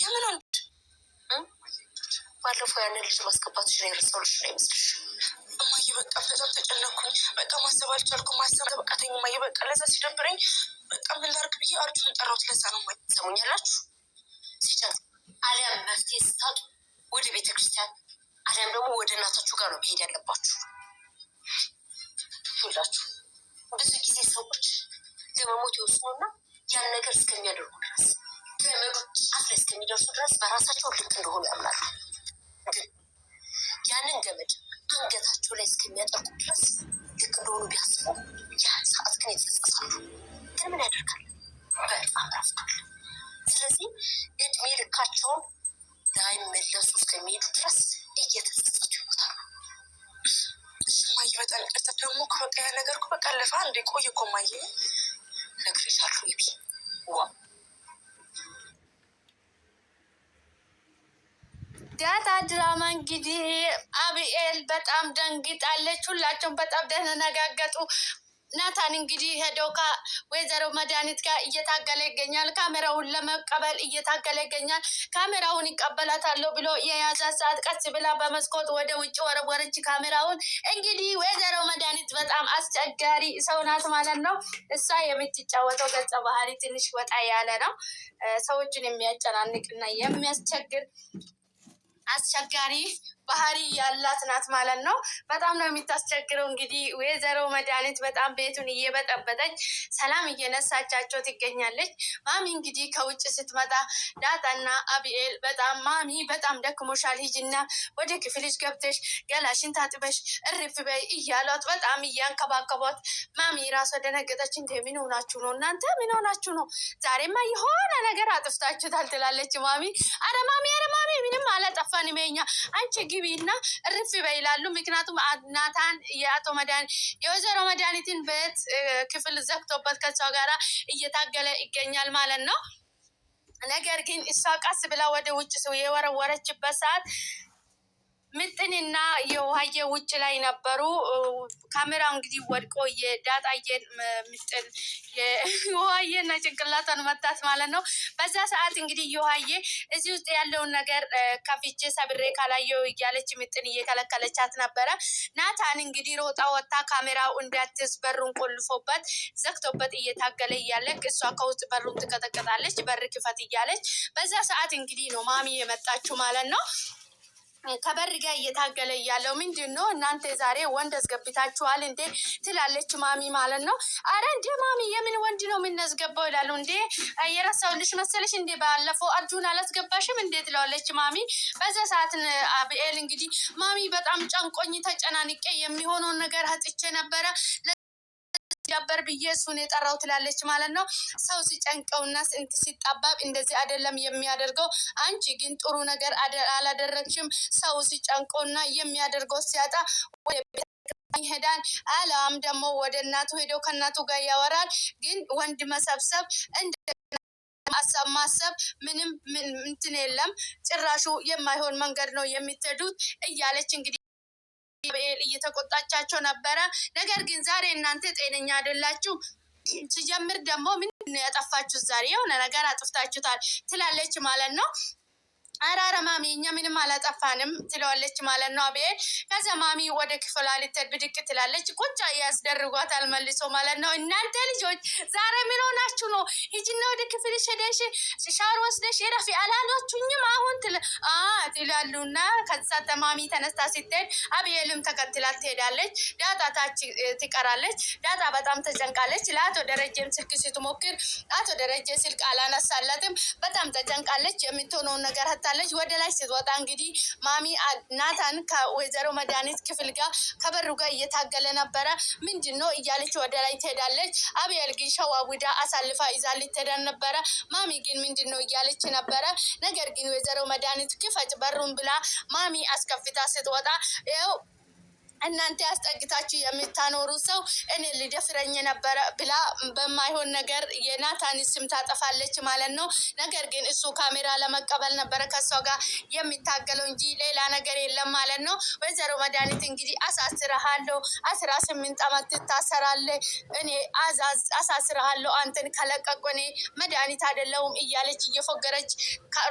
የምን ባለፈው ያንን ልጅ ማስገባትሽ ነው የረሳሁልሽ ነው ይመስልሽ? እማዬ በቃ በጣም ተጨነኩኝ። በቃ ማሰብ አልቻልኩም። ማሰብ በቃተኝ እማዬ። በቃ ለዛ ሲደብረኝ በቃ ምን ላድርግ ብዬ አርጁን ጠራሁት። ለዛ ነው እማዬ። ሰሙኛላችሁ? ሲጨንቅ አሊያም መፍትሄ ስታጡ ወደ ቤተክርስቲያን አሊያም ደግሞ ወደ እናታችሁ ጋር ነው መሄድ ያለባችሁ። ሁላችሁ ብዙ ጊዜ ሰዎች ለመሞት ይወስኑና ያን ነገር እስከሚያደርጉ ድረስ ገመዱ ጫፍ ላይ እስከሚደርሱ ድረስ በራሳቸው ልክ እንደሆኑ ያምናሉ። ግን ያንን ገመድ አንገታቸው ላይ እስከሚያጠርቁ ድረስ ልክ እንደሆኑ ቢያስቡ ያን ሰዓት ግን ይጸጸታሉ። ግን ምን ያደርጋል? በጣም ረፍቷል። ስለዚህ እድሜ ልካቸውን ላይመለሱ እስከሚሄዱ ድረስ እየተጸጸቱ ይሞታሉ። እማዬ በጣም ይቅርታ። ደግሞ እኮ በቃ ያ ነገር እኮ በቃ አለፈ። አንዴ ቆይ እኮ እማዬ ነግሬሻለሁ። ይቢ ዳጣ ድራማ እንግዲህ አብኤል በጣም ደንግጣለች። ሁላቸውም በጣም ደነጋገጡ። ናታን እንግዲህ ሄደው ከወይዘሮ መድኃኒት ጋር እየታገለ ይገኛል። ካሜራውን ለመቀበል እየታገለ ይገኛል። ካሜራውን ይቀበላታለሁ ብሎ የያዛት ሰዓት ቀስ ብላ በመስኮት ወደ ውጭ ወረወረች ካሜራውን። እንግዲህ ወይዘሮ መድኃኒት በጣም አስቸጋሪ ሰው ናት ማለት ነው። እሷ የምትጫወተው ገጸ ባህሪ ትንሽ ወጣ ያለ ነው። ሰዎችን የሚያጨናንቅና የሚያስቸግር አስቸጋሪ ባህሪ ያላት ናት ማለት ነው። በጣም ነው የምታስቸግረው። እንግዲህ ወይዘሮ መድኃኒት በጣም ቤቱን እየበጠበጠች ሰላም እየነሳቻቸው ትገኛለች። ማሚ እንግዲህ ከውጭ ስትመጣ ዳጣና አብኤል ማሚ በጣም ደክሞሻል፣ ሂጂና ወደ ክፍልሽ ገብተሽ ገላሽን ታጥበሽ እርፍ በይ እያሏት በጣም እያንከባከቧት፣ ማሚ ራሷ ደነገጠች። እንደ ምን ሆናችሁ ነው እናንተ? ምን ሆናችሁ ነው? ዛሬማ የሆነ ነገር አጥፍታችሁታል ትላለች ማሚ። አረ ማሚ ምንም አላጠፋንም እኛ፣ አንቺ ግቢና እርፍ በይ ይላሉ። ምክንያቱም ናታን የወይዘሮ መድኃኒትን ቤት ክፍል ዘግቶበት ከሷ ጋራ እየታገለ ይገኛል ማለት ነው። ነገር ግን እሷ ቀስ ብላ ወደ ውጭ ሰው የወረወረችበት ሰዓት ምጥንና የውሃዬ ውጭ ላይ ነበሩ። ካሜራው እንግዲህ ወድቆ የዳጣዬን ምጥን የውሃዬና ጭንቅላቷን መታት ማለት ነው። በዛ ሰዓት እንግዲህ የውሃዬ እዚህ ውስጥ ያለውን ነገር ከፍቼ ሰብሬ ካላየው እያለች ምጥን እየከለከለቻት ነበረ። ናታን እንግዲህ ሮጣ ወጣ ካሜራው እንዳትዝ በሩን ቆልፎበት ዘግቶበት እየታገለ እያለ እሷ ከውስጥ በሩን ትቀጠቀጣለች። በር ክፈት እያለች በዛ ሰዓት እንግዲህ ነው ማሚ የመጣችው ማለት ነው። ከበር ጋር እየታገለ እያለው ምንድን ነው እናንተ ዛሬ ወንድ አስገብታችኋል እንዴ ትላለች ማሚ ማለት ነው። አረ እንዴ ማሚ የምን ወንድ ነው የምናስገባው ይላሉ። እንዴ የረሳሁልሽ መሰለሽ እንዴ ባለፈው አርጁን አላስገባሽም እንዴ ትላለች ማሚ። በዛ ሰዓት አብኤል እንግዲህ ማሚ በጣም ጨንቆኝ ተጨናንቄ የሚሆነውን ነገር አጥቼ ነበረ ዳበር ብዬ እሱን የጠራው ትላለች ማለት ነው። ሰው ሲጨንቀውና ሲጣባብ እንደዚህ አይደለም የሚያደርገው። አንቺ ግን ጥሩ ነገር አላደረግሽም። ሰው ሲጨንቀውና የሚያደርገው ሲያጣ ወደ ይሄዳል። አላም ደግሞ ወደ እናቱ ሄደው ከእናቱ ጋር ያወራል። ግን ወንድ መሰብሰብ ማሰብ ምንም እንትን የለም። ጭራሹ የማይሆን መንገድ ነው የሚትሄዱት እያለች እንግዲህ አብኤል እየተቆጣቻቸው ነበረ። ነገር ግን ዛሬ እናንተ ጤነኛ አይደላችሁ። ሲጀምር ደግሞ ምንድን ነው ያጠፋችሁ? ዛሬ የሆነ ነገር አጥፍታችሁታል ትላለች ማለት ነው። አራረ ማሚ እኛ ምንም አላጠፋንም ትለዋለች ማለት ነው አብኤል። ከዛ ማሚ ወደ ክፍሏ ልትሄድ ብድቅ ትላለች። ቁጭ ያስደርጓታል መልሶ ማለት ነው። እናንተ ልጆች ዛሬ ምን ሆናችሁ ነው? ሂጂና ወደ ክፍልሽ ሄደሽ ሻወር ወስደሽ ረፊ አላሏችሁኝም አሁን ትላሉና ከዛ ማሚ ተነስታ ስትሄድ አብኤልም ተከትላት ትሄዳለች። ዳጣ ታች ትቀራለች። ዳጣ በጣም ተጨንቃለች። ለአቶ ደረጀም ስልክ ስትሞክር አቶ ደረጀ ስልክ አላነሳላትም። በጣም ተጨንቃለች። የምትሆነውን ነገር ታለች። ወደ ላይ ስትወጣ እንግዲህ ማሚ ናታን ከወይዘሮ መድኃኒት ክፍል ጋር ከበሩ ጋር እየታገለ ነበረ። ምንድነው እያለች ወደ ላይ ትሄዳለች። አብኤል ግን ሸዋውዳ አሳልፋ ይዛ ልትሄድ ነበረ። ማሚ ግን ምንድነው እያለች ነበረ። ነገር ግን ወይዘሮ መድኃኒት ክፈጭ በሩን ብላ ማሚ አስከፍታ ስትወጣ እናንተ ያስጠግታችሁ የምታኖሩ ሰው እኔ ሊደፍረኝ ነበረ ብላ በማይሆን ነገር የናታን ስም ታጠፋለች ማለት ነው። ነገር ግን እሱ ካሜራ ለመቀበል ነበረ ከሷ ጋር የሚታገለው እንጂ ሌላ ነገር የለም ማለት ነው። ወይዘሮ መድኃኒት እንግዲህ አሳስረሃለሁ፣ 18 ዓመት ትታሰራለህ፣ እኔ አሳስረሃለሁ፣ አንተን ከለቀቁ እኔ መድኃኒት አይደለሁም እያለች እየፎገረች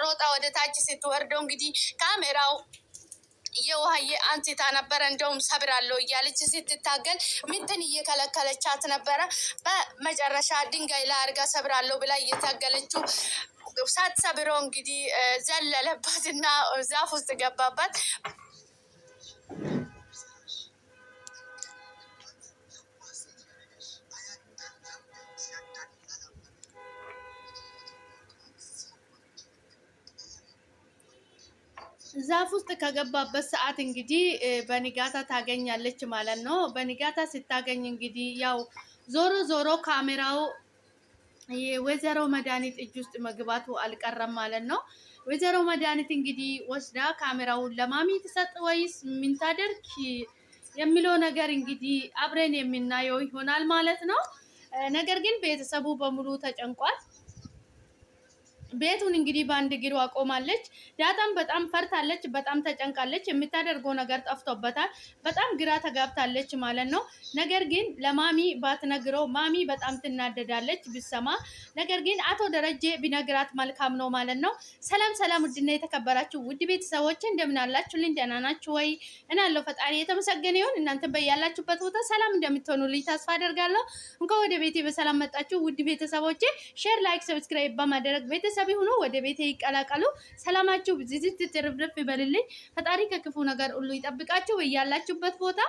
ሮጣ ወደ ታች ስትወርደው እንግዲህ ካሜራው የውሃዬ አንስታ ነበረ። እንደውም ሰብራለሁ እያለች ስትታገል ምንትን እየከለከለቻት ነበረ። በመጨረሻ ድንጋይ ላይ አድርጋ ሰብራለሁ ብላ እየታገለችው ሳትሰብረው እንግዲህ ዘለለባትና ዛፍ ውስጥ ገባባት። ዛፍ ውስጥ ከገባበት ሰዓት እንግዲህ በንጋታ ታገኛለች ማለት ነው። በንጋታ ስታገኝ እንግዲህ ያው ዞሮ ዞሮ ካሜራው የወይዘሮ መድኃኒት እጅ ውስጥ መግባቱ አልቀረም ማለት ነው። ወይዘሮ መድኃኒት እንግዲህ ወስዳ ካሜራውን ለማሚ ትሰጥ ወይስ ምን ታደርግ የሚለው ነገር እንግዲህ አብረን የምናየው ይሆናል ማለት ነው። ነገር ግን ቤተሰቡ በሙሉ ተጨንቋል። ቤቱን እንግዲህ በአንድ እግሯ ቆማለች። ዳጣም በጣም ፈርታለች፣ በጣም ተጨንቃለች። የምታደርገው ነገር ጠፍቶበታል። በጣም ግራ ተጋብታለች ማለት ነው። ነገር ግን ለማሚ ባትነግረው ማሚ በጣም ትናደዳለች ብሰማ። ነገር ግን አቶ ደረጀ ቢነግራት መልካም ነው ማለት ነው። ሰላም ሰላም፣ ውድና የተከበራችሁ ውድ ቤተሰቦች እንደምን አላችሁልኝ? ደህና ናችሁ ወይ? እናለው ፈጣሪ የተመሰገነ ይሁን። እናንተ በያላችሁበት ቦታ ሰላም እንደምትሆኑልኝ ተስፋ አደርጋለሁ። እንኳን ወደ ቤቴ በሰላም መጣችሁ ውድ ቤተሰቦቼ። ሼር፣ ላይክ፣ ሰብስክራይብ በማድረግ ቤተሰብ ሆኖ ወደ ቤቴ ይቀላቀሉ። ሰላማችሁ ዝዝት ትርፍርፍ ይበልልኝ። ፈጣሪ ከክፉ ነገር ሁሉ ይጠብቃችሁ በያላችሁበት ቦታ።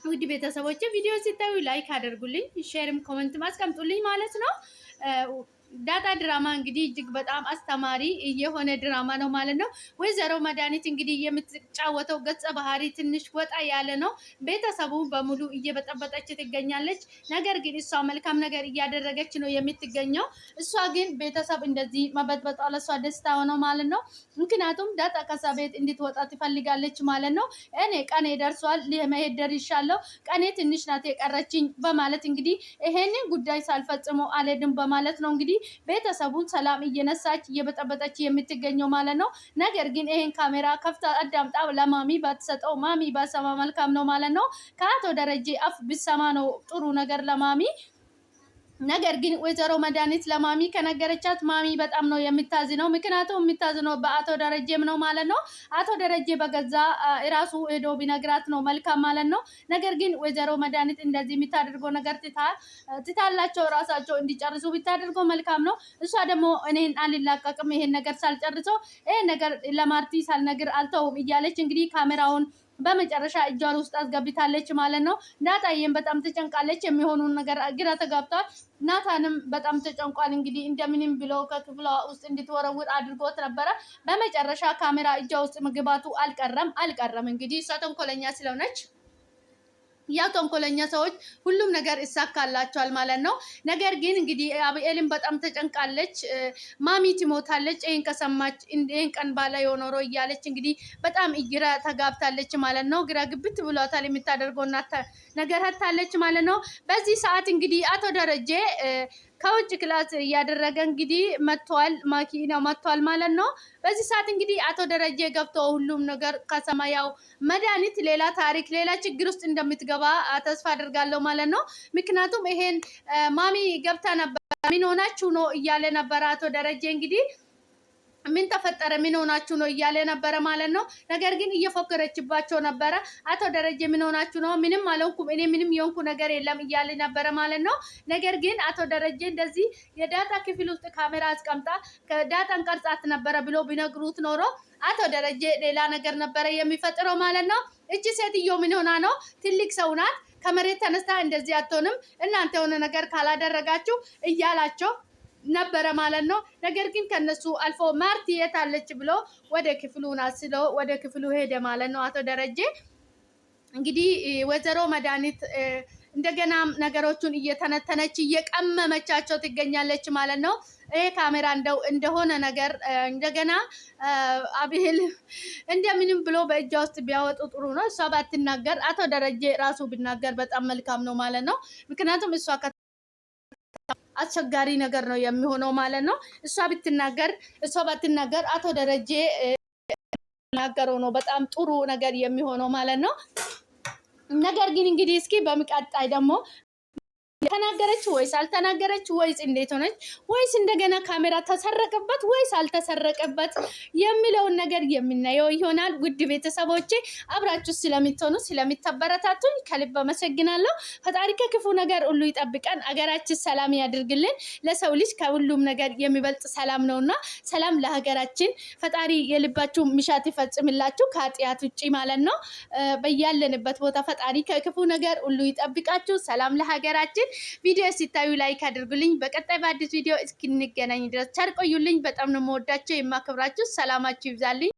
ውድ ቤተሰቦች ቪዲዮ ሲታዩ ላይክ አድርጉልኝ፣ ሼርም ኮሜንት ማስቀምጡልኝ ማለት ነው። ዳጣ ድራማ እንግዲህ እጅግ በጣም አስተማሪ የሆነ ድራማ ነው ማለት ነው። ወይዘሮ መድኃኒት እንግዲህ የምትጫወተው ገጸ ባህሪ ትንሽ ወጣ ያለ ነው። ቤተሰቡ በሙሉ እየበጠበጠች ትገኛለች። ነገር ግን እሷ መልካም ነገር እያደረገች ነው የምትገኘው። እሷ ግን ቤተሰብ እንደዚህ መበጥበጧ ለእሷ ደስታ ሆነው ማለት ነው። ምክንያቱም ዳጣ ከዛ ቤት እንድትወጣ ትፈልጋለች ማለት ነው። እኔ ቀኔ ደርሷል፣ መሄድ ደርሻለሁ፣ ቀኔ ትንሽ ናት የቀረችኝ በማለት እንግዲህ ይሄንን ጉዳይ ሳልፈጽመው አልሄድም በማለት ነው እንግዲህ ቤተሰቡን ሰላም እየነሳች እየበጠበጠች የምትገኘው ማለት ነው። ነገር ግን ይሄን ካሜራ ከፍታ አዳምጣ ለማሚ ባትሰጠው ማሚ ባሰማ መልካም ነው ማለት ነው። ከአቶ ደረጀ አፍ ብሰማ ነው ጥሩ ነገር ለማሚ። ነገር ግን ወይዘሮ መድኃኒት ለማሚ ከነገረቻት ማሚ በጣም ነው የምታዝነው። ምክንያቱም የምታዝነው በአቶ ደረጀም ነው ማለት ነው። አቶ ደረጀ በገዛ ራሱ ሄዶ ቢነግራት ነው መልካም ማለት ነው። ነገር ግን ወይዘሮ መድኃኒት እንደዚህ የምታደርገው ነገር ትታላቸው ራሳቸው እንዲጨርሱ ብታደርገው መልካም ነው። እሷ ደግሞ እኔን አልላቀቅም ይሄን ነገር ሳልጨርሰው ይሄን ነገር ለማርቲ ሳልነግር አልተውም እያለች እንግዲህ ካሜራውን በመጨረሻ እጇን ውስጥ አስገብታለች ማለት ነው። ዳጣዬም በጣም ተጨንቃለች። የሚሆኑን ነገር ግራ ተጋብቷል። ናታንም በጣም ተጨንቋል። እንግዲህ እንደምንም ብሎ ከክፍሏ ውስጥ እንድትወረውር አድርጎት ነበረ። በመጨረሻ ካሜራ እጇ ውስጥ መግባቱ አልቀረም። እንግዲህ እሷ ተንኮለኛ ስለሆነች ያው ተንኮለኛ ሰዎች ሁሉም ነገር ይሳካላቸዋል ማለት ነው። ነገር ግን እንግዲህ አብኤልን በጣም ተጨንቃለች። ማሚ ትሞታለች ይሄን ከሰማች ይሄን ቀን ባላ የኖሮ እያለች እንግዲህ በጣም ግራ ተጋብታለች ማለት ነው። ግራ ግብት ብሏታል። የምታደርገው ነገር ሀታለች ማለት ነው። በዚህ ሰዓት እንግዲህ አቶ ደረጀ ከውጭ ክላስ እያደረገ እንግዲህ ማኪናው መጥቷል ማለት ነው። በዚህ ሰዓት እንግዲህ አቶ ደረጀ ገብቶ ሁሉም ነገር ከሰማያው መድኃኒት ሌላ ታሪክ ሌላ ችግር ውስጥ እንደምትገባ ተስፋ አድርጋለሁ ማለት ነው። ምክንያቱም ይሄን ማሚ ገብታ ነበር ምን ሆናችሁ ነው እያለ ነበረ አቶ ደረጀ እንግዲህ ምን ተፈጠረ ምን ሆናችሁ ነው እያለ ነበረ ማለት ነው። ነገር ግን እየፎከረችባቸው ነበረ። አቶ ደረጀ ምን ሆናችሁ ነው? ምንም አልሆንኩም እኔ ምንም የሆንኩ ነገር የለም እያለ ነበረ ማለት ነው። ነገር ግን አቶ ደረጀ እንደዚህ የዳጣ ክፍል ውስጥ ካሜራ አስቀምጣ ከዳጣን ቀርጻት ነበረ ብሎ ቢነግሩት ኖሮ አቶ ደረጀ ሌላ ነገር ነበረ የሚፈጥረው ማለት ነው። እቺ ሴትዮ ምን ሆና ነው? ትልቅ ሰው ናት። ከመሬት ተነስታ እንደዚህ አትሆንም። እናንተ የሆነ ነገር ካላደረጋችሁ እያላቸው ነበረ ማለት ነው። ነገር ግን ከነሱ አልፎ ማርቲ የት አለች ብሎ ወደ ክፍሉ ናስሎ ወደ ክፍሉ ሄደ ማለት ነው። አቶ ደረጀ እንግዲህ ወይዘሮ መድኃኒት እንደገና ነገሮቹን እየተነተነች እየቀመመቻቸው ትገኛለች ማለት ነው። ይሄ ካሜራ እንደሆነ ነገር እንደገና አብሄል እንደምንም ብሎ በእጇ ውስጥ ቢያወጡ ጥሩ ነው። እሷ ባትናገር አቶ ደረጀ ራሱ ቢናገር በጣም መልካም ነው ማለት ነው። ምክንያቱም እሷ አስቸጋሪ ነገር ነው የሚሆነው ማለት ነው። እሷ ባትናገር አቶ ደረጀ ናገረው ነው በጣም ጥሩ ነገር የሚሆነው ማለት ነው። ነገር ግን እንግዲህ እስኪ በሚቀጣይ ደግሞ ተናገረች ወይስ አልተናገረች ወይስ እንዴት ሆነች ወይስ እንደገና ካሜራ ተሰረቀበት ወይስ አልተሰረቀበት የሚለውን ነገር የምናየው ይሆናል። ውድ ቤተሰቦቼ አብራችሁ ስለምትሆኑ ስለምትበረታቱኝ ከልብ አመሰግናለሁ። ፈጣሪ ከክፉ ነገር ሁሉ ይጠብቀን፣ አገራችን ሰላም ያድርግልን። ለሰው ልጅ ከሁሉም ነገር የሚበልጥ ሰላም ነውና ሰላም ለሀገራችን። ፈጣሪ የልባችሁ ምሻት ይፈጽምላችሁ ከኃጢአት ውጪ ማለት ነው። በያለንበት ቦታ ፈጣሪ ከክፉ ነገር ሁሉ ይጠብቃችሁ። ሰላም ለሀገራችን። ቪዲዮ ሲታዩ ላይክ አድርጉልኝ። በቀጣይ በአዲስ ቪዲዮ እስክንገናኝ ድረስ ቸር ቆዩልኝ። በጣም ነው የምወዳችሁ የማከብራችሁ። ሰላማችሁ ይብዛልኝ።